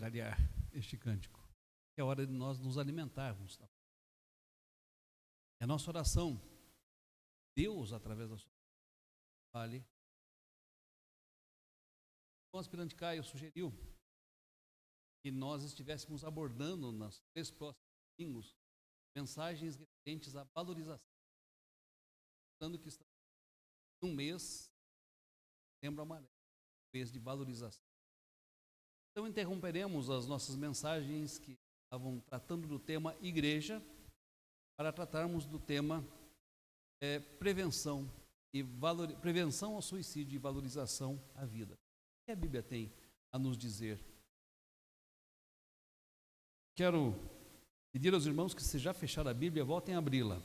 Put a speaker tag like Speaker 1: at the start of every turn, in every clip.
Speaker 1: encadear este cântico. É hora de nós nos alimentarmos. É a nossa oração. Deus, através da sua fale. O aspirante Caio sugeriu que nós estivéssemos abordando nas 3 próximos domingos mensagens referentes à valorização. Lembrando que estamos em um mês, setembro amarelo, mês de valorização. Então interromperemos as nossas mensagens que estavam tratando do tema igreja para tratarmos do tema prevenção ao suicídio e valorização à vida. O que a Bíblia tem a nos dizer? Quero pedir aos irmãos que, se já fecharam a Bíblia, voltem a abri-la.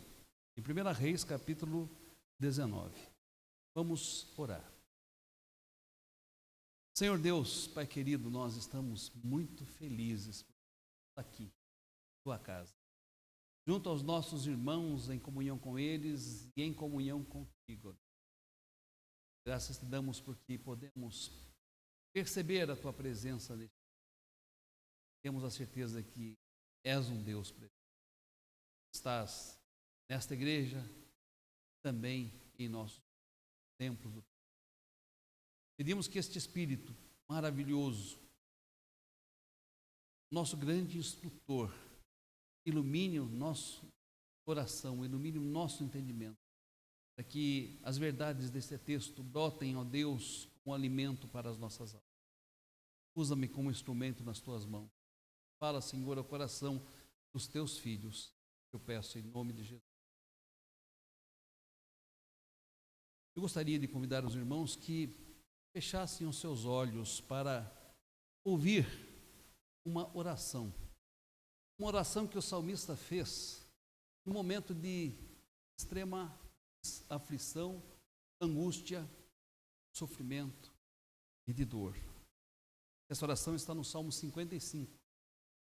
Speaker 1: Em 1 Reis, capítulo 19. Vamos orar. Senhor Deus, Pai querido, nós estamos muito felizes por estar aqui, na tua casa, junto aos nossos irmãos, em comunhão com eles e em comunhão contigo. Graças te damos porque podemos perceber a tua presença neste dia. Temos a certeza que és um Deus presente. Estás nesta igreja, também em nosso templo. Pedimos que este Espírito maravilhoso, nosso grande instrutor, ilumine o nosso coração, ilumine o nosso entendimento, para que as verdades deste texto brotem, ó Deus, como alimento para as nossas almas. Usa-me como instrumento nas tuas mãos. Fala, Senhor, ao coração dos teus filhos. Eu peço em nome de Jesus. Eu gostaria de convidar os irmãos que fechassem os seus olhos para ouvir uma oração. Uma oração que o salmista fez no momento de extrema aflição, angústia, sofrimento e de dor. Essa oração está no Salmo 55,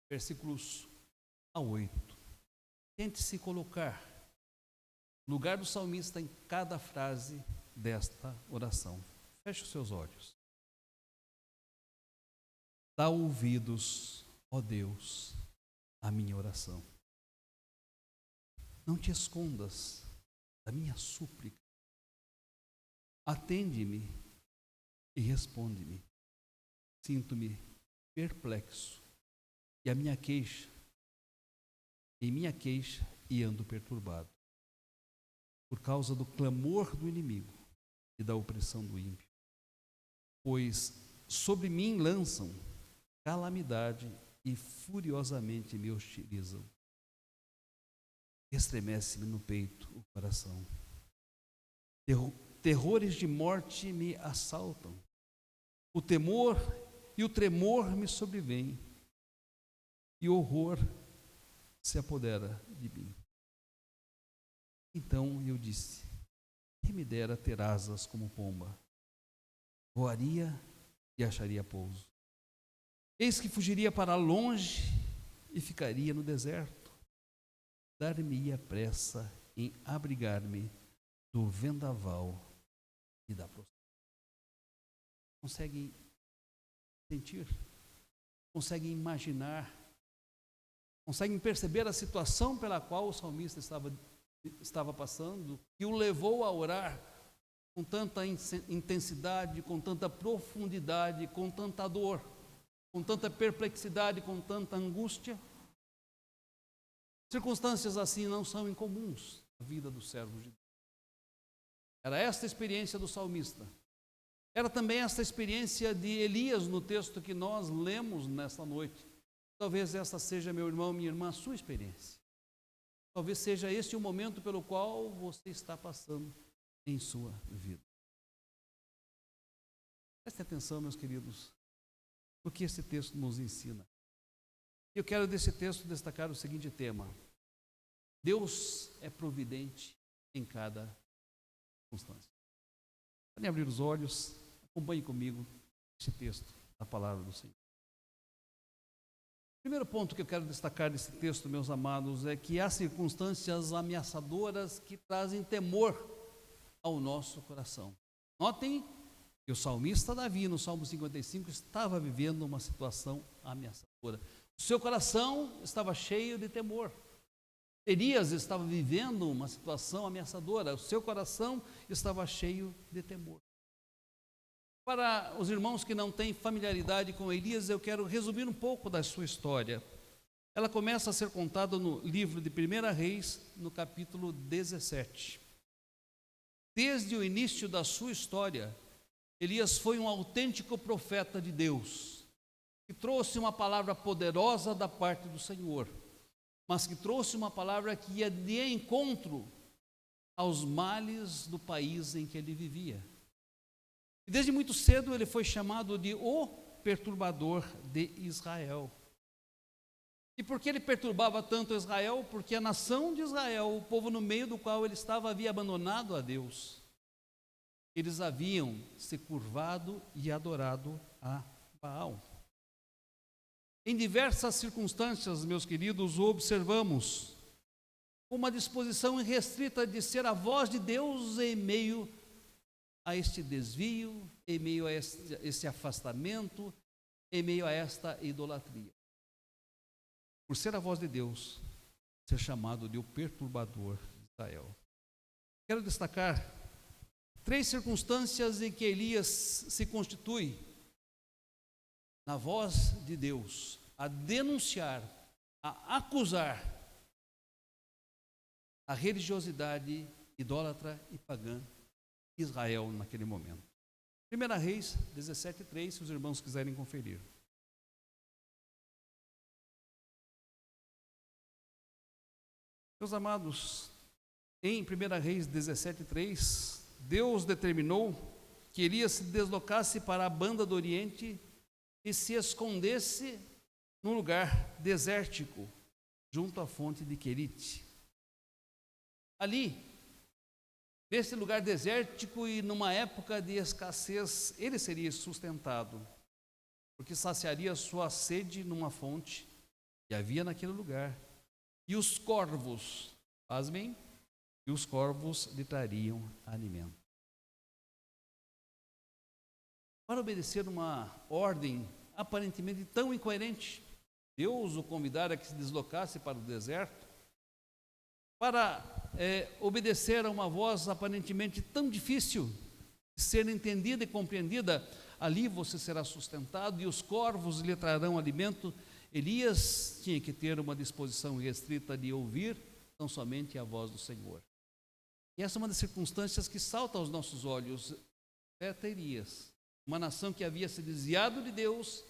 Speaker 1: versículos a 8. Tente se colocar no lugar do salmista em cada frase desta oração. Feche os seus olhos. Dá ouvidos, ó Deus, à minha oração. Não te escondas da minha súplica. Atende-me e responde-me. Sinto-me perplexo e em minha queixa e ando perturbado por causa do clamor do inimigo e da opressão do ímpio. Pois sobre mim lançam calamidade e furiosamente me hostilizam. Estremece-me no peito o coração. Terrores de morte me assaltam. O temor e o tremor me sobrevêm. E o horror se apodera de mim. Então eu disse: quem me dera ter asas como pomba? Voaria e acharia pouso. Eis que fugiria para longe e ficaria no deserto. Dar-me-ia pressa em abrigar-me do vendaval e da prostração. Conseguem sentir? Conseguem imaginar? Conseguem perceber a situação pela qual o salmista estava passando, que o levou a orar com tanta intensidade, com tanta profundidade, com tanta dor, com tanta perplexidade, com tanta angústia? Circunstâncias assim não são incomuns na vida do servo de Deus. Era esta a experiência do salmista. Era também esta experiência de Elias no texto que nós lemos nesta noite. Talvez esta seja, meu irmão, minha irmã, a sua experiência. Talvez seja este o momento pelo qual você está passando em sua vida. Prestem atenção, meus queridos, no que esse texto nos ensina. Eu quero desse texto destacar o seguinte tema: Deus é providente em cada circunstância. Podem abrir os olhos, acompanhe comigo esse texto da palavra do Senhor. O primeiro ponto que eu quero destacar desse texto, meus amados, é que há circunstâncias ameaçadoras que trazem temor ao nosso coração. Notem E o salmista Davi, no Salmo 55, estava vivendo uma situação ameaçadora. O seu coração estava cheio de temor. Elias estava vivendo uma situação ameaçadora. O seu coração estava cheio de temor. Para os irmãos que não têm familiaridade com Elias, eu quero resumir um pouco da sua história. Ela começa a ser contada no livro de 1 Reis, no capítulo 17. Desde o início da sua história, Elias foi um autêntico profeta de Deus, que trouxe uma palavra poderosa da parte do Senhor, mas que trouxe uma palavra que ia de encontro aos males do país em que ele vivia. E desde muito cedo ele foi chamado de o perturbador de Israel. E por que ele perturbava tanto Israel? Porque a nação de Israel, o povo no meio do qual ele estava, havia abandonado a Deus. Eles haviam se curvado e adorado a Baal. Em diversas circunstâncias, meus queridos, observamos uma disposição irrestrita de ser a voz de Deus em meio a este desvio, em meio a este afastamento, em meio a esta idolatria. Por ser a voz de Deus, ser chamado de o perturbador de Israel. Quero destacar 3 circunstâncias em que Elias se constitui na voz de Deus, a denunciar, a acusar a religiosidade idólatra e pagã de Israel naquele momento. 1 Reis 17:3, se os irmãos quiserem conferir. Meus amados, em 1 Reis 17:3, Deus determinou que Elias se deslocasse para a banda do Oriente e se escondesse num lugar desértico, junto à fonte de Querite. Ali, nesse lugar desértico e numa época de escassez, ele seria sustentado, porque saciaria sua sede numa fonte que havia naquele lugar. E os corvos, pasmem, e os corvos lhe trariam alimento. Para obedecer uma ordem aparentemente tão incoerente, Deus o convidara a que se deslocasse para o deserto, para obedecer a uma voz aparentemente tão difícil de ser entendida e compreendida, ali você será sustentado e os corvos lhe trarão alimento. Elias tinha que ter uma disposição restrita de ouvir tão somente a voz do Senhor. E essa é uma das circunstâncias que salta aos nossos olhos. Elias, uma nação que havia se desviado de Deus,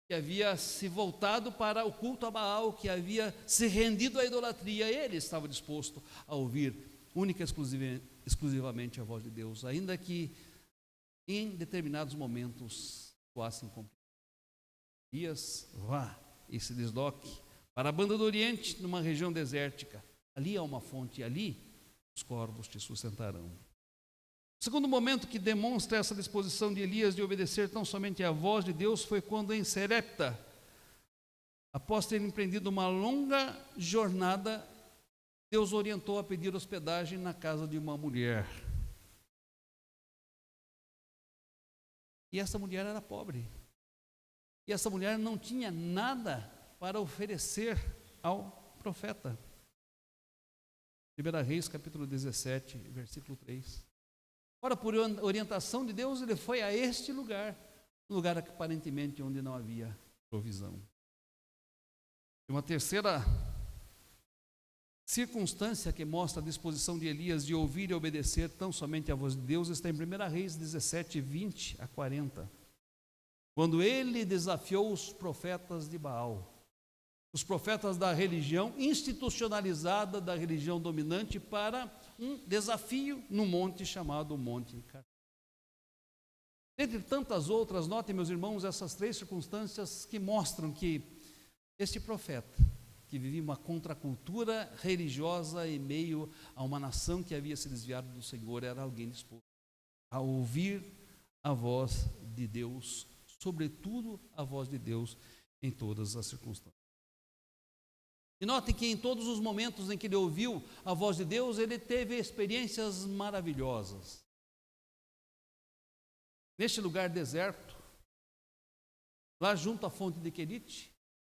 Speaker 1: que havia se voltado para o culto a Baal, que havia se rendido à idolatria, ele estava disposto a ouvir única e exclusivamente a voz de Deus, ainda que em determinados momentos soassem complicados. Elias, vá e se desloque para a banda do Oriente, numa região desértica. Ali há uma fonte, ali os corvos te sustentarão. O segundo momento que demonstra essa disposição de Elias de obedecer tão somente à voz de Deus foi quando em Serepta, após ter empreendido uma longa jornada, Deus orientou a pedir hospedagem na casa de uma mulher. E essa mulher era pobre. E essa mulher não tinha nada para oferecer ao profeta. 1 Reis, capítulo 17, versículo 3. Ora, por orientação de Deus, ele foi a este lugar, um lugar aparentemente onde não havia provisão. E uma terceira circunstância que mostra a disposição de Elias de ouvir e obedecer tão somente à voz de Deus está em 1 Reis 17, 20 a 40. Quando ele desafiou os profetas de Baal, os profetas da religião institucionalizada, da religião dominante, para um desafio no monte chamado Monte Carmelo. Entre tantas outras, notem, meus irmãos, essas 3 circunstâncias que mostram que este profeta, que vivia uma contracultura religiosa em meio a uma nação que havia se desviado do Senhor, era alguém disposto a ouvir a voz de Deus, sobretudo a voz de Deus em todas as circunstâncias. E notem que em todos os momentos em que ele ouviu a voz de Deus, ele teve experiências maravilhosas. neste lugar deserto, lá junto à fonte de Querite,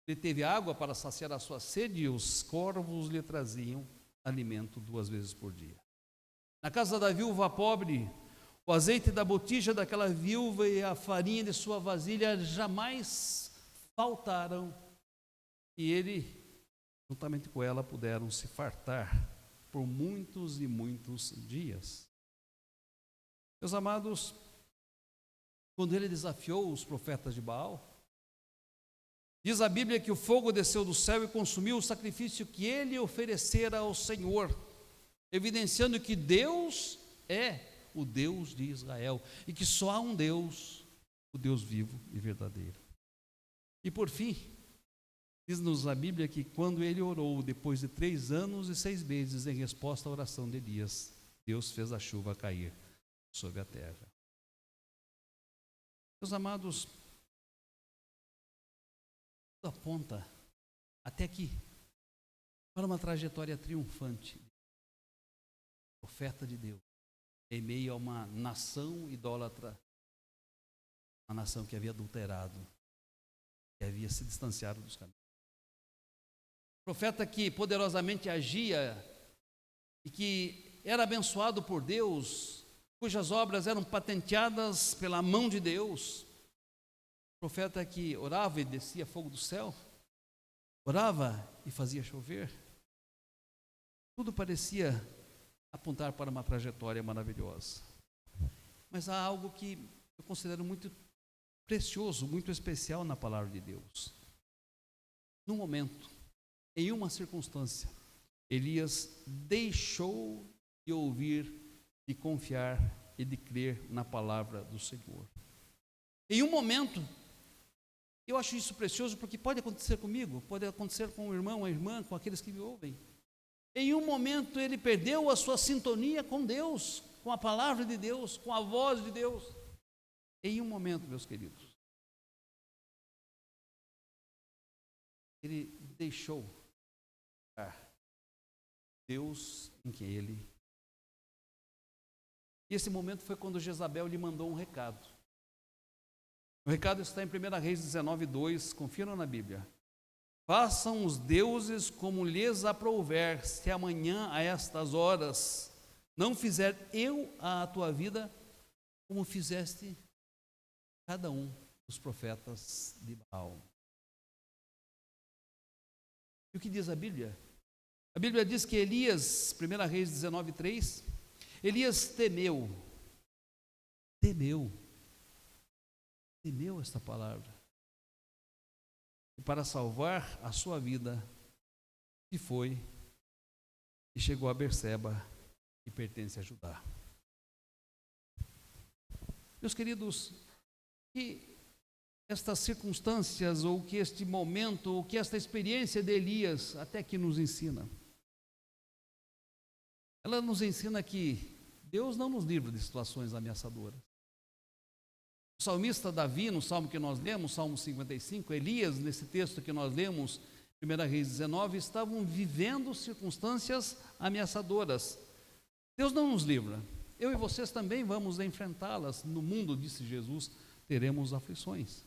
Speaker 1: ele teve água para saciar a sua sede e os corvos lhe traziam alimento 2 vezes por dia. Na casa da viúva pobre, o azeite da botija daquela viúva e a farinha de sua vasilha jamais faltaram, e ele, juntamente com ela, puderam se fartar por muitos e muitos dias. Meus amados, quando ele desafiou os profetas de Baal, diz a Bíblia que o fogo desceu do céu e consumiu o sacrifício que ele oferecera ao Senhor, evidenciando que Deus é o Deus de Israel e que só há um Deus, o Deus vivo e verdadeiro. E por fim, diz-nos a Bíblia que quando ele orou, depois de 3 anos e 6 meses, em resposta à oração de Elias, Deus fez a chuva cair sobre a terra. Meus amados, tudo aponta até aqui para uma trajetória triunfante. Profeta de Deus, em meio a uma nação idólatra, uma nação que havia adulterado, que havia se distanciado dos caminhos. Profeta que poderosamente agia e que era abençoado por Deus, cujas obras eram patenteadas pela mão de Deus. Profeta que orava e descia fogo do céu, orava e fazia chover. Tudo parecia apontar para uma trajetória maravilhosa. Mas há algo que eu considero muito precioso, muito especial na palavra de Deus. Num momento, em uma circunstância, Elias deixou de ouvir, de confiar e de crer na palavra do Senhor. Em um momento, eu acho isso precioso porque pode acontecer comigo, pode acontecer com o irmão, a irmã, com aqueles que me ouvem. Em um momento ele perdeu a sua sintonia com Deus, com a palavra de Deus, com a voz de Deus. Em um momento, meus queridos, ele deixou Deus em quem ele. E esse momento foi quando Jezabel lhe mandou um recado. O recado está em 1 Reis 19:2, confiram na Bíblia. Façam os deuses como lhes aprouver, se amanhã a estas horas não fizer eu a tua vida, como fizeste cada um dos profetas de Baal. E o que diz a Bíblia? A Bíblia diz que Elias, 1 Reis 19:3, Elias temeu esta palavra. E para salvar a sua vida, e foi, e chegou a Berseba, que pertence a Judá. Meus queridos, que estas circunstâncias, ou que este momento, ou que esta experiência de Elias, até que nos ensina? Ela nos ensina que Deus não nos livra de situações ameaçadoras. O salmista Davi, no salmo que nós lemos, Salmo 55, Elias, nesse texto que nós lemos, 1 Reis 19, estavam vivendo circunstâncias ameaçadoras. Deus não nos livra. Eu e vocês também vamos enfrentá-las. No mundo, disse Jesus, teremos aflições.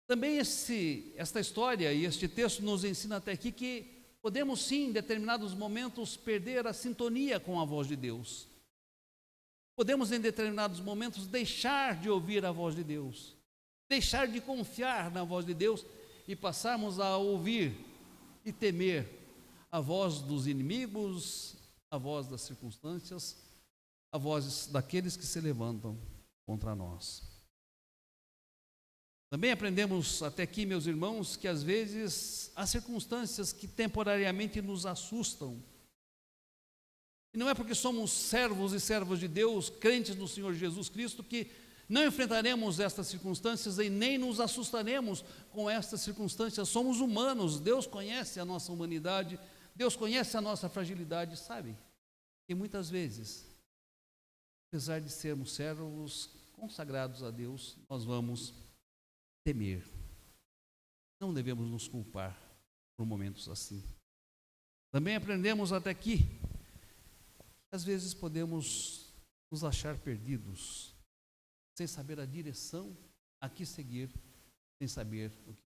Speaker 1: Também esta história e este texto nos ensina até aqui que podemos sim, em determinados momentos, perder a sintonia com a voz de Deus. Podemos, em determinados momentos, deixar de ouvir a voz de Deus, deixar de confiar na voz de Deus e passarmos a ouvir e temer a voz dos inimigos, a voz das circunstâncias, a voz daqueles que se levantam contra nós. Também aprendemos até aqui, meus irmãos, que às vezes há circunstâncias que temporariamente nos assustam. E não é porque somos servos e servas de Deus, crentes no Senhor Jesus Cristo, que não enfrentaremos estas circunstâncias e nem nos assustaremos com estas circunstâncias. Somos humanos, Deus conhece a nossa humanidade, Deus conhece a nossa fragilidade, sabe? E muitas vezes, apesar de sermos servos consagrados a Deus, nós vamos temer. Não devemos nos culpar por momentos assim. Também aprendemos até aqui, às vezes podemos nos achar perdidos sem saber a direção a que seguir, sem saber o que.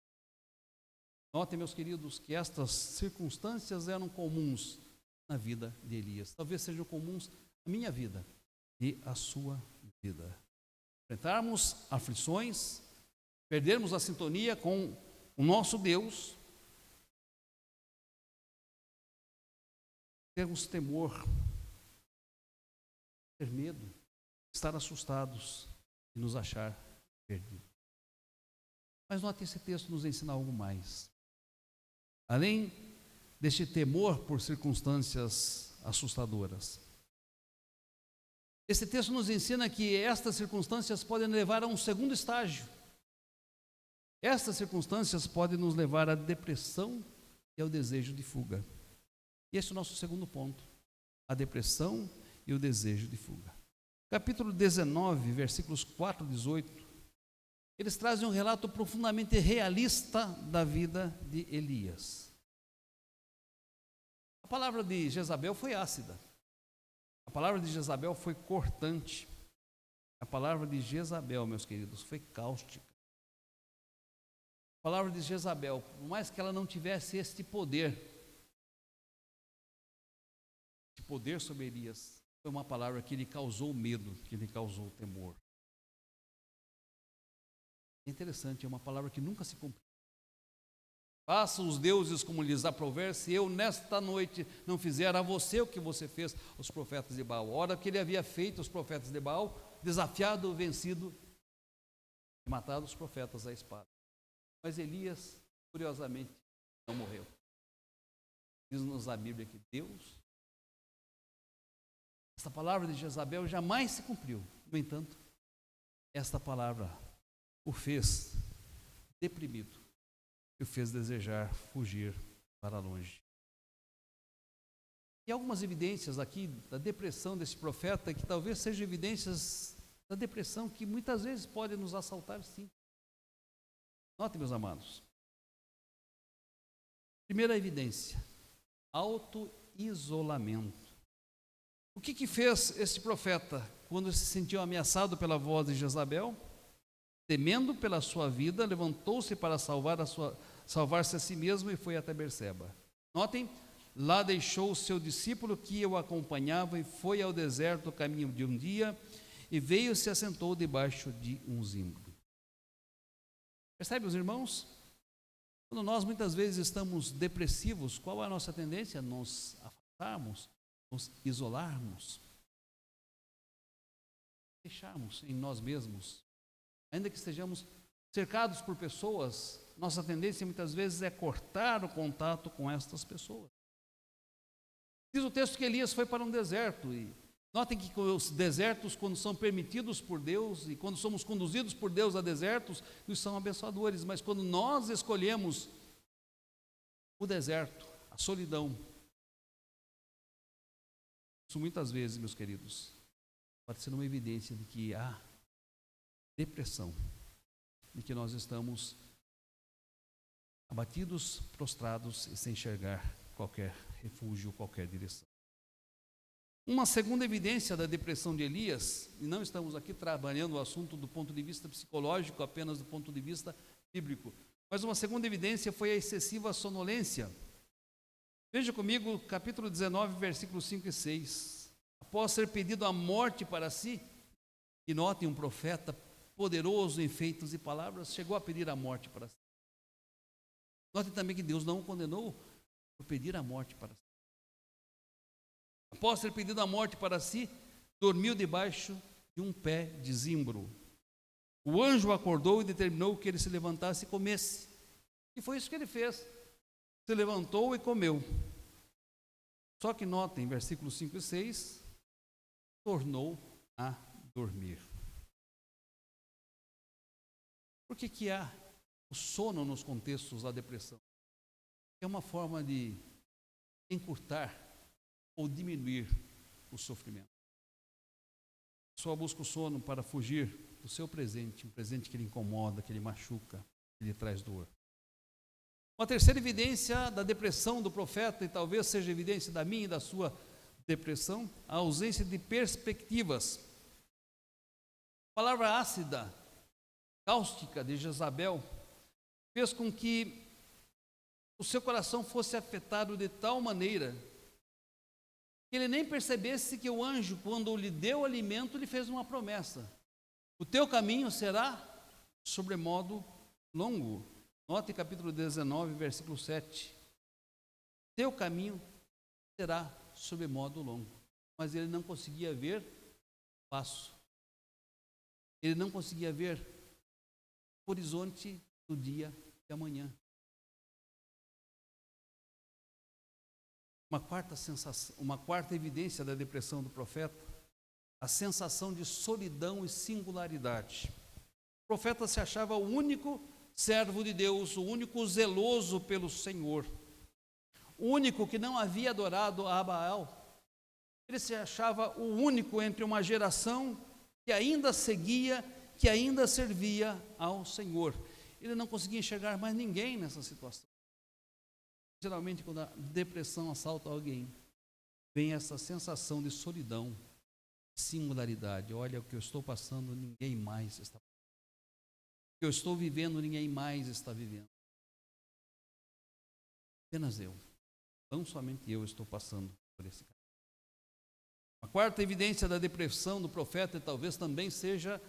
Speaker 1: Notem, meus queridos, que estas circunstâncias eram comuns na vida de Elias. Talvez sejam comuns na minha vida e a sua vida. Enfrentarmos aflições, perdermos a sintonia com o nosso Deus, termos temor, ter medo, estar assustados e nos achar perdidos. Mas note, esse texto nos ensina algo mais. Além deste temor por circunstâncias assustadoras, esse texto nos ensina que estas circunstâncias podem levar a um segundo estágio. Estas circunstâncias podem nos levar à depressão e ao desejo de fuga. E esse é o nosso segundo ponto, a depressão e o desejo de fuga. Capítulo 19, versículos 4 a 18, eles trazem um relato profundamente realista da vida de Elias. A palavra de Jezabel foi ácida. A palavra de Jezabel foi cortante. A palavra de Jezabel, meus queridos, foi cáustica. A palavra de Jezabel, por mais que ela não tivesse este poder sobre Elias, foi uma palavra que lhe causou medo, que lhe causou temor. É interessante, é uma palavra que nunca se cumpriu. Façam os deuses como lhes aprouver, se eu nesta noite não fizer a você o que você fez aos profetas de Baal. A hora que ele havia feito os profetas de Baal, desafiado, vencido e matado os profetas à espada. Mas Elias, curiosamente, não morreu. Diz-nos a Bíblia que Deus, esta palavra de Jezabel jamais se cumpriu. No entanto, esta palavra o fez deprimido e o fez desejar fugir para longe. E algumas evidências aqui da depressão desse profeta, que talvez sejam evidências da depressão que muitas vezes podem nos assaltar, sim. Notem, meus amados. Primeira evidência, auto-isolamento. O que fez esse profeta quando se sentiu ameaçado pela voz de Jezabel? Temendo pela sua vida, levantou-se para salvar-se a si mesmo e foi até Berseba. Notem, lá deixou o seu discípulo que o acompanhava e foi ao deserto, caminho de um dia, e veio e se assentou debaixo de um zimbro. Percebe, os irmãos? Quando nós muitas vezes estamos depressivos, qual é a nossa tendência? Nos afastarmos, nos isolarmos, fecharmos em nós mesmos. Ainda que estejamos cercados por pessoas, nossa tendência muitas vezes é cortar o contato com estas pessoas. Diz o texto que Elias foi para um deserto, e notem que os desertos, quando são permitidos por Deus e quando somos conduzidos por Deus a desertos, nos são abençoadores, mas quando nós escolhemos o deserto, a solidão, isso muitas vezes, meus queridos, pode ser uma evidência de que há depressão, de que nós estamos abatidos, prostrados e sem enxergar qualquer refúgio, qualquer direção. Uma segunda evidência da depressão de Elias, e não estamos aqui trabalhando o assunto do ponto de vista psicológico, apenas do ponto de vista bíblico, mas uma segunda evidência foi a excessiva sonolência. Veja comigo capítulo 19, versículos 5 e 6. Após ser pedido a morte para si, e notem, um profeta poderoso em feitos e palavras, chegou a pedir a morte para si. Notem também que Deus não o condenou por pedir a morte para si. Após ter pedido a morte para si, dormiu debaixo de um pé de zimbro. O anjo acordou e determinou que ele se levantasse e comesse. E foi isso que ele fez. Se levantou e comeu. Só que notem, versículos 5 e 6, tornou a dormir. Por que há o sono nos contextos da depressão? É uma forma de encurtar ou diminuir o sofrimento. A pessoa busca o sono para fugir do seu presente, um presente que lhe incomoda, que lhe machuca, que lhe traz dor. Uma terceira evidência da depressão do profeta, e talvez seja evidência da minha e da sua depressão, a ausência de perspectivas. A palavra ácida, cáustica de Jezabel fez com que o seu coração fosse afetado de tal maneira que ele nem percebesse que o anjo, quando lhe deu alimento, lhe fez uma promessa: o teu caminho será sobremodo longo. Note capítulo 19, versículo 7. Teu caminho será sobremodo longo. Mas ele não conseguia ver o passo. Ele não conseguia ver o horizonte do dia de amanhã. Uma quarta evidência da depressão do profeta, a sensação de solidão e singularidade. O profeta se achava o único servo de Deus, o único zeloso pelo Senhor, o único que não havia adorado a Baal. Ele se achava o único entre uma geração que ainda seguia, que ainda servia ao Senhor. Ele não conseguia enxergar mais ninguém nessa situação. Geralmente, quando a depressão assalta alguém, vem essa sensação de solidão, singularidade. Olha, o que eu estou passando, ninguém mais está passando. O que eu estou vivendo, ninguém mais está vivendo. Apenas eu. Não somente eu estou passando por esse caminho. A quarta evidência da depressão do profeta, e talvez também seja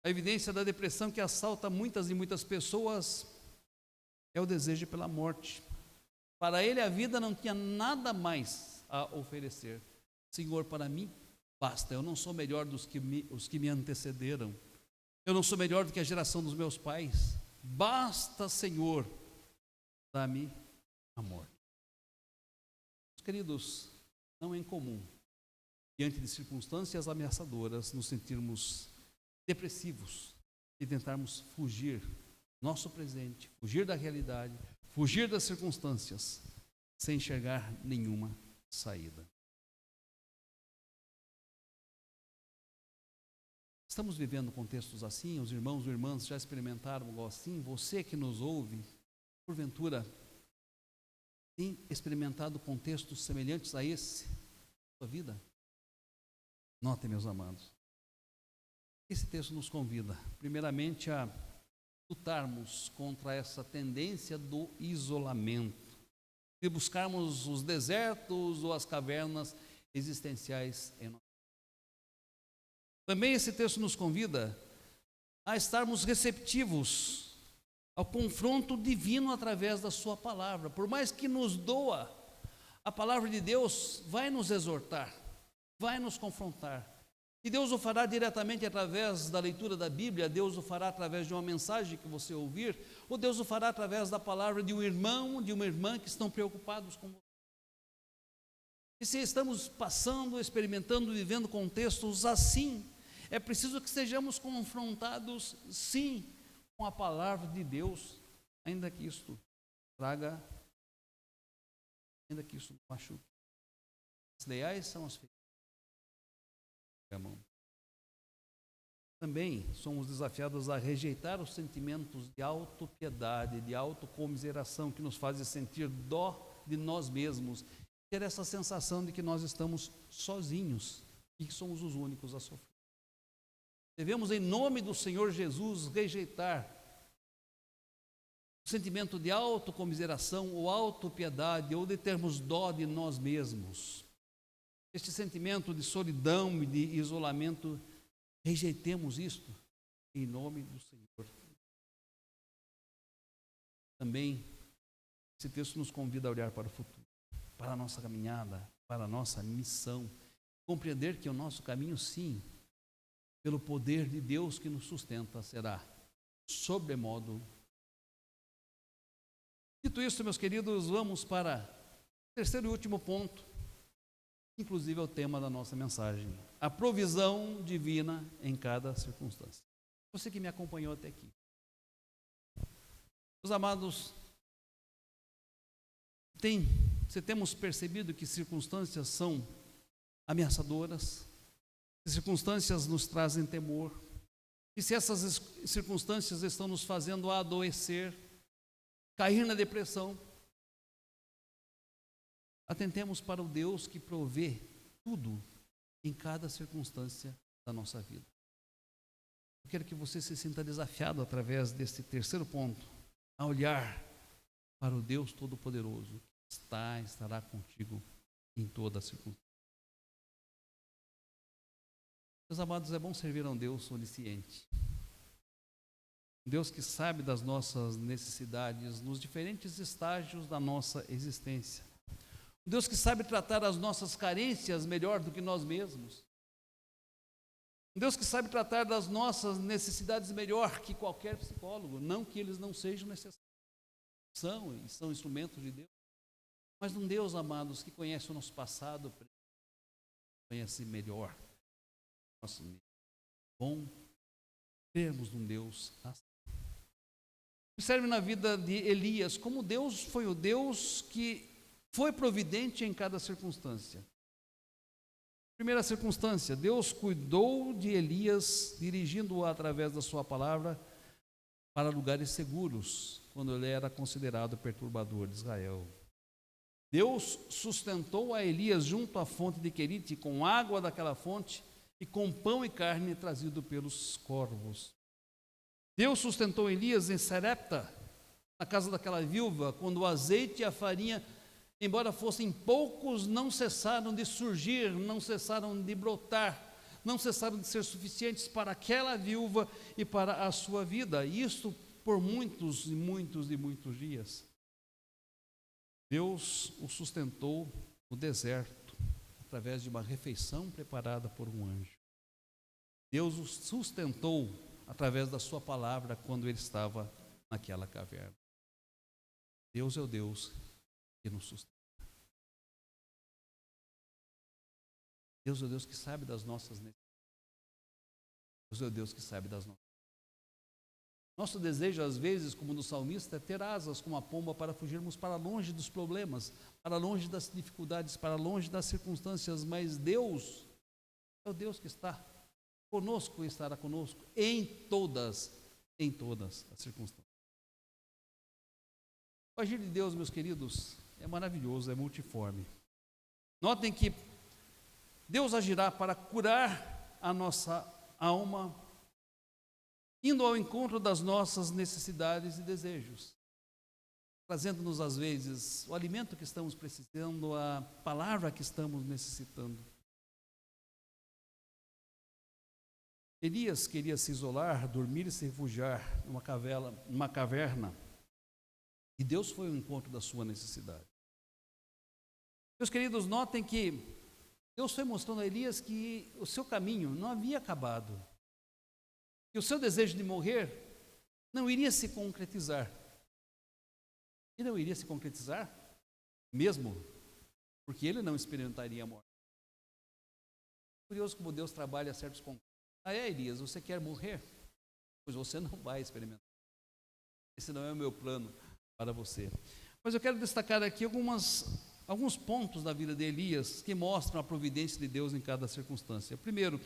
Speaker 1: a evidência da depressão que assalta muitas e muitas pessoas, é o desejo pela morte. Para ele a vida não tinha nada mais a oferecer. Senhor, para mim basta, eu não sou melhor dos que os que me antecederam. Eu não sou melhor do que a geração dos meus pais. Basta, Senhor, dá-me a morte. Queridos, não é incomum, diante de circunstâncias ameaçadoras, nos sentirmos depressivos e tentarmos fugir do nosso presente, fugir da realidade, fugir das circunstâncias, sem enxergar nenhuma saída. Estamos vivendo contextos assim, os irmãos e irmãs já experimentaram algo assim. Você que nos ouve, porventura, tem experimentado contextos semelhantes a esse na sua vida? Notem, meus amados, esse texto nos convida, primeiramente, a lutarmos contra essa tendência do isolamento, de buscarmos os desertos ou as cavernas existenciais em nós. Também esse texto nos convida a estarmos receptivos ao confronto divino através da sua palavra. Por mais que nos doa, a palavra de Deus vai nos exortar, vai nos confrontar. E Deus o fará diretamente através da leitura da Bíblia, Deus o fará através de uma mensagem que você ouvir, ou Deus o fará através da palavra de um irmão, de uma irmã que estão preocupados com você. E se estamos passando, experimentando, vivendo contextos assim, é preciso que sejamos confrontados, sim, com a palavra de Deus, ainda que isto traga, ainda que isto machuque. As leais são as feridas. Também somos desafiados a rejeitar os sentimentos de autopiedade, de autocomiseração, que nos fazem sentir dó de nós mesmos, ter essa sensação de que nós estamos sozinhos e que somos os únicos a sofrer. Devemos, em nome do Senhor Jesus, rejeitar o sentimento de autocomiseração ou autopiedade, ou de termos dó de nós mesmos. Este sentimento de solidão e de isolamento, rejeitemos isto em nome do Senhor. Também, esse texto nos convida a olhar para o futuro, para a nossa caminhada, para a nossa missão, compreender que o nosso caminho, sim, pelo poder de Deus que nos sustenta, será sobremodo. Dito isso, meus queridos, vamos para o terceiro e último ponto, inclusive é o tema da nossa mensagem: a provisão divina em cada circunstância. Você que me acompanhou até aqui, meus amados, temos percebido que circunstâncias são ameaçadoras, que circunstâncias nos trazem temor, e se essas circunstâncias estão nos fazendo adoecer, cair na depressão, atentemos para o Deus que provê tudo em cada circunstância da nossa vida. Eu quero que você se sinta desafiado através desse terceiro ponto, a olhar para o Deus Todo-Poderoso, que estará contigo em toda a circunstância. Meus amados, é bom servir a um Deus onisciente. Um Deus que sabe das nossas necessidades nos diferentes estágios da nossa existência. Um Deus que sabe tratar as nossas carências melhor do que nós mesmos. Um Deus que sabe tratar das nossas necessidades melhor que qualquer psicólogo. Não que eles não sejam necessários. São instrumentos de Deus. Mas um Deus, amados, que conhece o nosso passado, conhece melhor. Nossa, bom termos um Deus assim. Observe na vida de Elias como Deus foi o Deus que foi providente em cada circunstância. Primeira circunstância, Deus cuidou de Elias, dirigindo-o através da sua palavra para lugares seguros, quando ele era considerado perturbador de Israel. Deus sustentou a Elias junto à fonte de Querite, com água daquela fonte, e com pão e carne trazido pelos corvos. Deus sustentou Elias em Sarepta, na casa daquela viúva, quando o azeite e a farinha, embora fossem poucos, não cessaram de surgir, não cessaram de brotar, não cessaram de ser suficientes para aquela viúva e para a sua vida. Isto por muitos e muitos e muitos dias. Deus o sustentou no deserto, através de uma refeição preparada por um anjo. Deus o sustentou através da sua palavra quando ele estava naquela caverna. Deus é o Deus que nos sustenta. Deus é o Deus que sabe das nossas necessidades. Deus é o Deus que sabe das nossas. Nosso desejo, às vezes, como do salmista, é ter asas como a pomba para fugirmos para longe dos problemas, para longe das dificuldades, para longe das circunstâncias, mas Deus é o Deus que está conosco e estará conosco em todas as circunstâncias. O agir de Deus, meus queridos, é maravilhoso, é multiforme. Notem que Deus agirá para curar a nossa alma, indo ao encontro das nossas necessidades e desejos, trazendo-nos às vezes o alimento que estamos precisando, a palavra que estamos necessitando. Elias queria se isolar, dormir e se refugiar numa caverna, e Deus foi ao encontro da sua necessidade. Meus queridos, notem que Deus foi mostrando a Elias que o seu caminho não havia acabado, que o seu desejo de morrer não iria se concretizar. E não iria se concretizar mesmo porque ele não experimentaria a morte. Curioso como Deus trabalha certos conceitos. Elias, você quer morrer? Pois você não vai experimentar. Esse não é o meu plano para você. Mas eu quero destacar aqui alguns pontos da vida de Elias que mostram a providência de Deus em cada circunstância. Primeiro,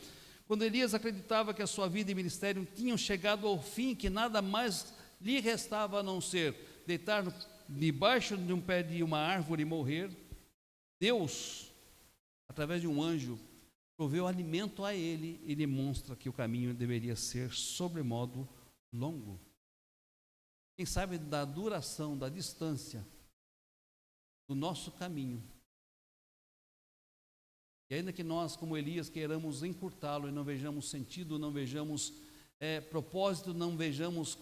Speaker 1: quando Elias acreditava que a sua vida e ministério tinham chegado ao fim, que nada mais lhe restava a não ser deitar debaixo de um pé de uma árvore e morrer, Deus, através de um anjo, proveu alimento a ele e demonstra que o caminho deveria ser sobremodo longo. Quem sabe da duração, da distância do nosso caminho. E ainda que nós, como Elias, queiramos encurtá-lo e não vejamos sentido, não vejamos propósito, não tenhamos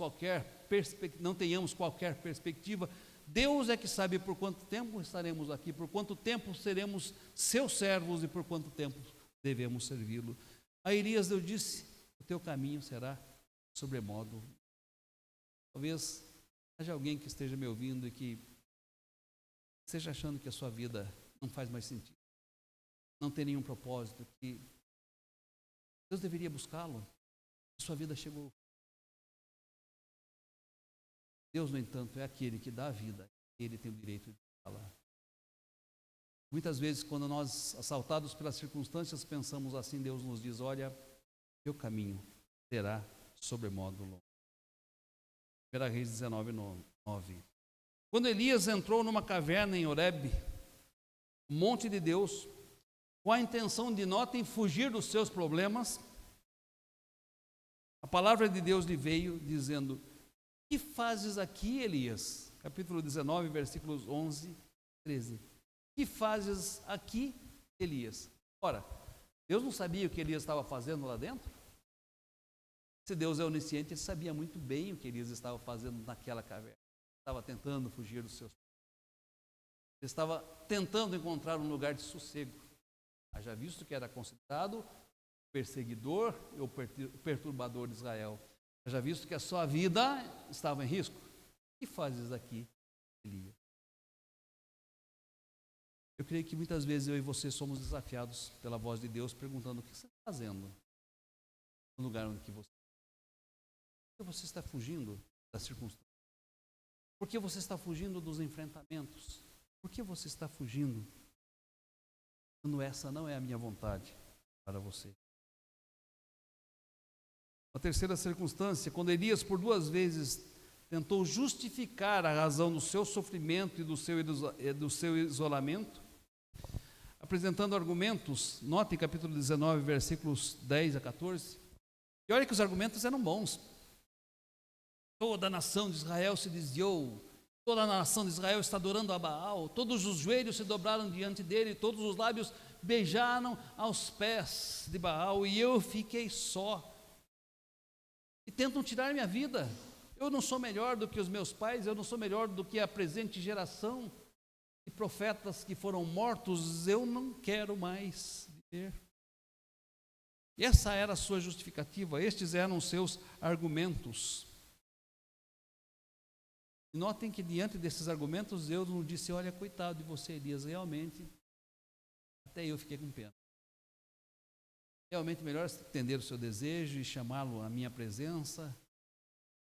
Speaker 1: qualquer perspectiva, Deus é que sabe por quanto tempo estaremos aqui, por quanto tempo seremos seus servos e por quanto tempo devemos servi-lo. A Elias Deus disse: o teu caminho será sobremodo. Talvez haja alguém que esteja me ouvindo e que esteja achando que a sua vida não faz mais sentido, não tem nenhum propósito, que Deus deveria buscá-lo, a sua vida chegou. Deus, no entanto, é aquele que dá a vida, ele tem o direito de falar. Muitas vezes, quando nós, assaltados pelas circunstâncias, pensamos assim, Deus nos diz: olha, teu caminho será sobremodo longo. 1 Reis 19:9. Quando Elias entrou numa caverna em Horebe, monte de Deus, com a intenção de, notem, fugir dos seus problemas, a palavra de Deus lhe veio, dizendo: que fazes aqui, Elias? Capítulo 19, versículos 11, 13. Que fazes aqui, Elias? Ora, Deus não sabia o que Elias estava fazendo lá dentro? Se Deus é onisciente, ele sabia muito bem o que Elias estava fazendo naquela caverna. Estava tentando fugir dos seus. Ele estava tentando encontrar um lugar de sossego. Já visto que era considerado perseguidor ou perturbador de Israel. Já visto que a sua vida estava em risco. O que fazes aqui, Elias? Eu creio que muitas vezes eu e você somos desafiados pela voz de Deus, perguntando: o que você está fazendo no lugar onde você está? Por que você está fugindo das circunstâncias? Por que você está fugindo dos enfrentamentos? Por que você está fugindo quando essa não é a minha vontade para você? A terceira circunstância, quando Elias por 2 vezes tentou justificar a razão do seu sofrimento e do seu isolamento, apresentando argumentos, note capítulo 19, versículos 10 a 14, e olha que os argumentos eram bons. Toda a nação de Israel se desviou, toda a nação de Israel está adorando a Baal, todos os joelhos se dobraram diante dele, todos os lábios beijaram aos pés de Baal, e eu fiquei só. E tentam tirar minha vida. Eu não sou melhor do que os meus pais, eu não sou melhor do que a presente geração de profetas que foram mortos, eu não quero mais viver. E essa era a sua justificativa, estes eram os seus argumentos. E notem que diante desses argumentos, Deus não disse: olha, coitado de você, Elias, realmente, até eu fiquei com pena. Realmente melhor atender o seu desejo e chamá-lo à minha presença.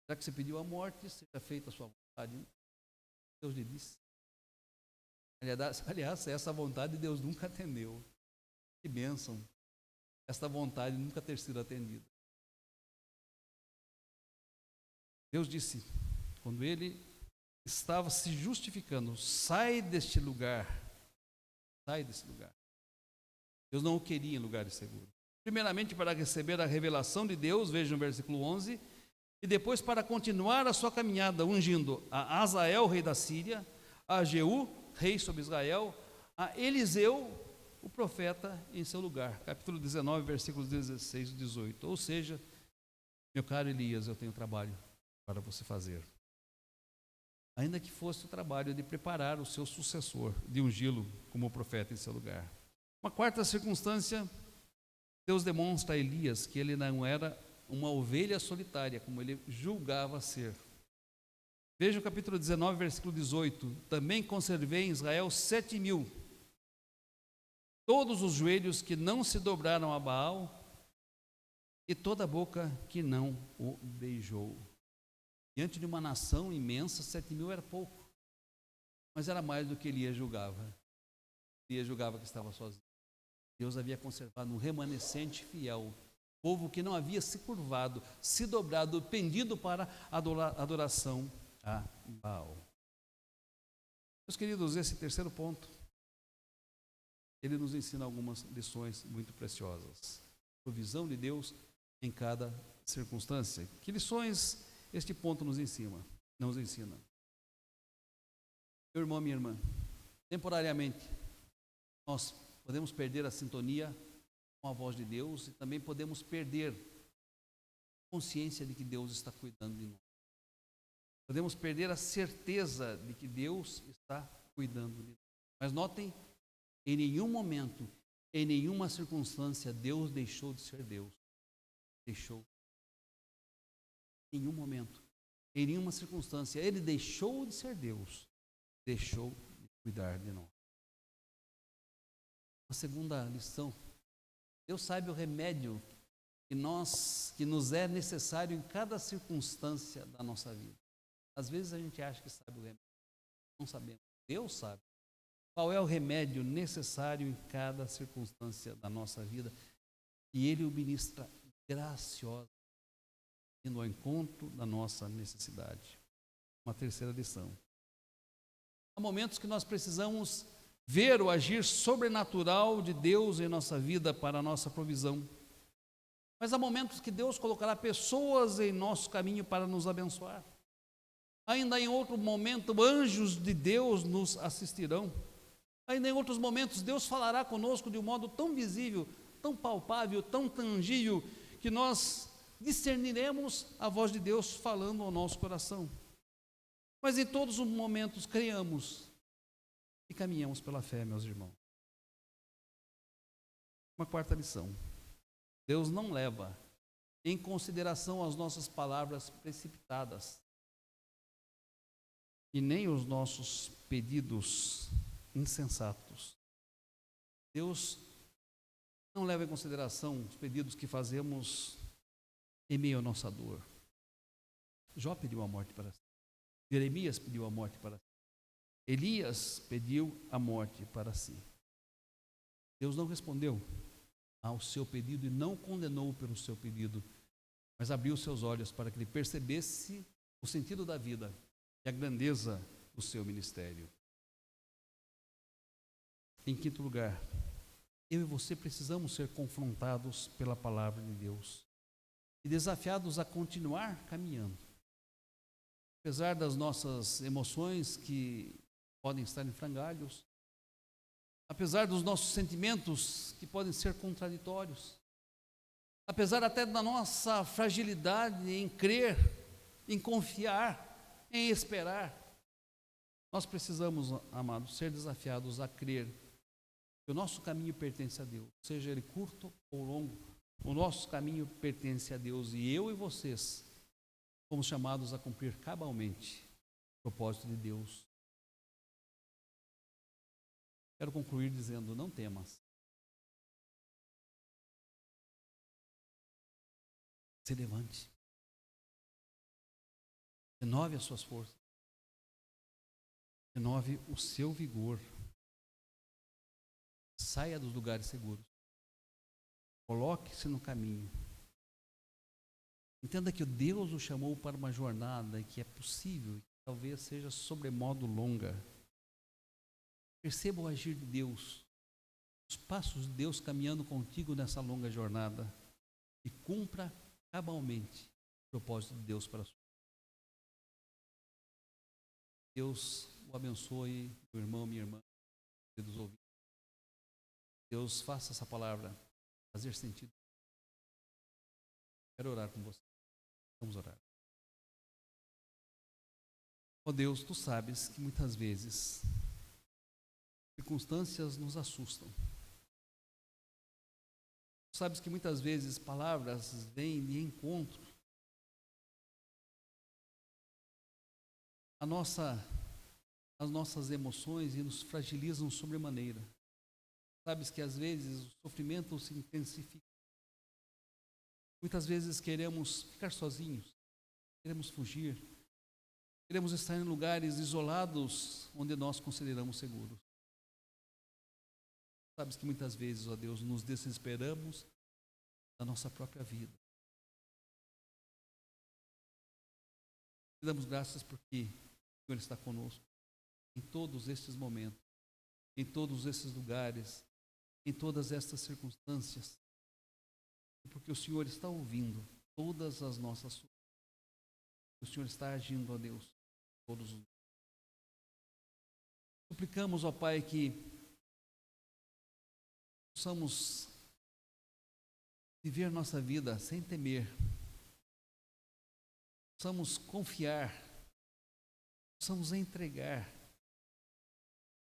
Speaker 1: Já que você pediu a morte, seja feita a sua vontade. Deus lhe disse. Aliás, essa vontade Deus nunca atendeu. Que bênção. Esta vontade nunca ter sido atendida. Deus disse, quando ele estava se justificando: sai deste lugar. Sai desse lugar. Deus não o queria em lugares seguros. Primeiramente para receber a revelação de Deus, veja no versículo 11, e depois para continuar a sua caminhada, ungindo a Azael, rei da Síria, a Jeú, rei sobre Israel, a Eliseu, o profeta, em seu lugar. Capítulo 19, versículos 16 e 18. Ou seja, meu caro Elias, eu tenho trabalho para você fazer. Ainda que fosse o trabalho de preparar o seu sucessor, de ungí-lo como profeta em seu lugar. Uma quarta circunstância, Deus demonstra a Elias que ele não era uma ovelha solitária, como ele julgava ser. Veja o capítulo 19, versículo 18. Também conservei em Israel 7.000, todos os joelhos que não se dobraram a Baal, e toda a boca que não o beijou. Diante de uma nação imensa, 7.000 era pouco, mas era mais do que Elias julgava. Elias julgava que estava sozinho. Deus havia conservado um remanescente fiel, povo que não havia se curvado, se dobrado, pendido para a adoração a Baal. Meus queridos, esse terceiro ponto, ele nos ensina algumas lições muito preciosas. Provisão de Deus em cada circunstância. Que lições este ponto nos ensina? Meu irmão, minha irmã, temporariamente, nós podemos perder a sintonia com a voz de Deus e também podemos perder a consciência de que Deus está cuidando de nós. Podemos perder a certeza de que Deus está cuidando de nós. Mas notem, em nenhum momento, em nenhuma circunstância, Deus deixou de ser Deus. Deixou. Em nenhum momento, em nenhuma circunstância, Ele deixou de ser Deus. Deixou de cuidar de nós. A segunda lição, Deus sabe o remédio que nos é necessário em cada circunstância da nossa vida. Às vezes a gente acha que sabe o remédio, não sabemos. Deus sabe qual é o remédio necessário em cada circunstância da nossa vida, e Ele o ministra graciosa, indo ao encontro da nossa necessidade. Uma terceira lição. Há momentos que nós precisamos ver o agir sobrenatural de Deus em nossa vida para a nossa provisão. Mas há momentos que Deus colocará pessoas em nosso caminho para nos abençoar. Ainda em outro momento, anjos de Deus nos assistirão. Ainda em outros momentos, Deus falará conosco de um modo tão visível, tão palpável, tão tangível, que nós discerniremos a voz de Deus falando ao nosso coração. Mas em todos os momentos, creiamos e caminhamos pela fé, meus irmãos. Uma quarta lição: Deus não leva em consideração as nossas palavras precipitadas e nem os nossos pedidos insensatos. Deus não leva em consideração os pedidos que fazemos em meio à nossa dor. Jó pediu a morte para si. Jeremias pediu a morte para si. Elias pediu a morte para si. Deus não respondeu ao seu pedido e não condenou pelo seu pedido, mas abriu seus olhos para que ele percebesse o sentido da vida e a grandeza do seu ministério. Em quinto lugar, eu e você precisamos ser confrontados pela palavra de Deus e desafiados a continuar caminhando. Apesar das nossas emoções que podem estar em frangalhos, apesar dos nossos sentimentos que podem ser contraditórios, apesar até da nossa fragilidade em crer, em confiar, em esperar, nós precisamos, amados, ser desafiados a crer que o nosso caminho pertence a Deus, seja ele curto ou longo, o nosso caminho pertence a Deus e eu e vocês fomos chamados a cumprir cabalmente o propósito de Deus. Quero concluir dizendo: não temas. Se levante. Renove as suas forças. Renove o seu vigor. Saia dos lugares seguros. Coloque-se no caminho. Entenda que o Deus o chamou para uma jornada que é possível, que talvez seja sobremodo longa. Perceba o agir de Deus, os passos de Deus caminhando contigo nessa longa jornada e cumpra cabalmente o propósito de Deus para a sua vida. Deus o abençoe, meu irmão, minha irmã, queridos ouvintes. Deus faça essa palavra fazer sentido. Quero orar com você. Vamos orar. Ó Deus, tu sabes que muitas vezes circunstâncias nos assustam. Tu sabes que muitas vezes palavras vêm de encontro às nossas emoções e nos fragilizam sobremaneira. Sabes que às vezes o sofrimento se intensifica. Muitas vezes queremos ficar sozinhos, queremos fugir, queremos estar em lugares isolados onde nós consideramos seguros. Sabes que muitas vezes, ó Deus, nos desesperamos da nossa própria vida. Te damos graças porque o Senhor está conosco em todos estes momentos, em todos esses lugares, em todas estas circunstâncias, porque o Senhor está ouvindo todas as nossas súplicas. O Senhor está agindo, ó Deus, todos os. Suplicamos, ó Pai, que possamos viver nossa vida sem temer, possamos confiar, possamos entregar,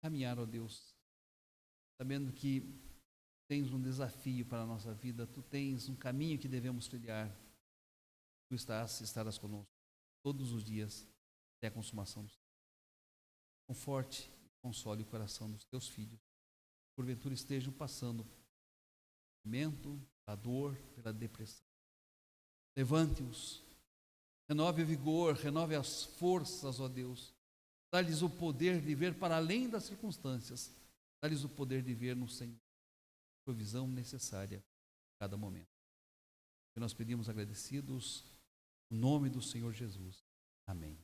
Speaker 1: caminhar, ó Deus, sabendo que tens um desafio para a nossa vida, tu tens um caminho que devemos trilhar, tu estarás conosco todos os dias até a consumação dos tempos. Conforte e console o coração dos teus filhos, porventura estejam passando pelo sofrimento, pela dor, pela depressão. Levante-os, renove o vigor, renove as forças, ó Deus, dá-lhes o poder de ver para além das circunstâncias, dá-lhes o poder de ver no Senhor a provisão necessária a cada momento. E nós pedimos agradecidos no nome do Senhor Jesus. Amém.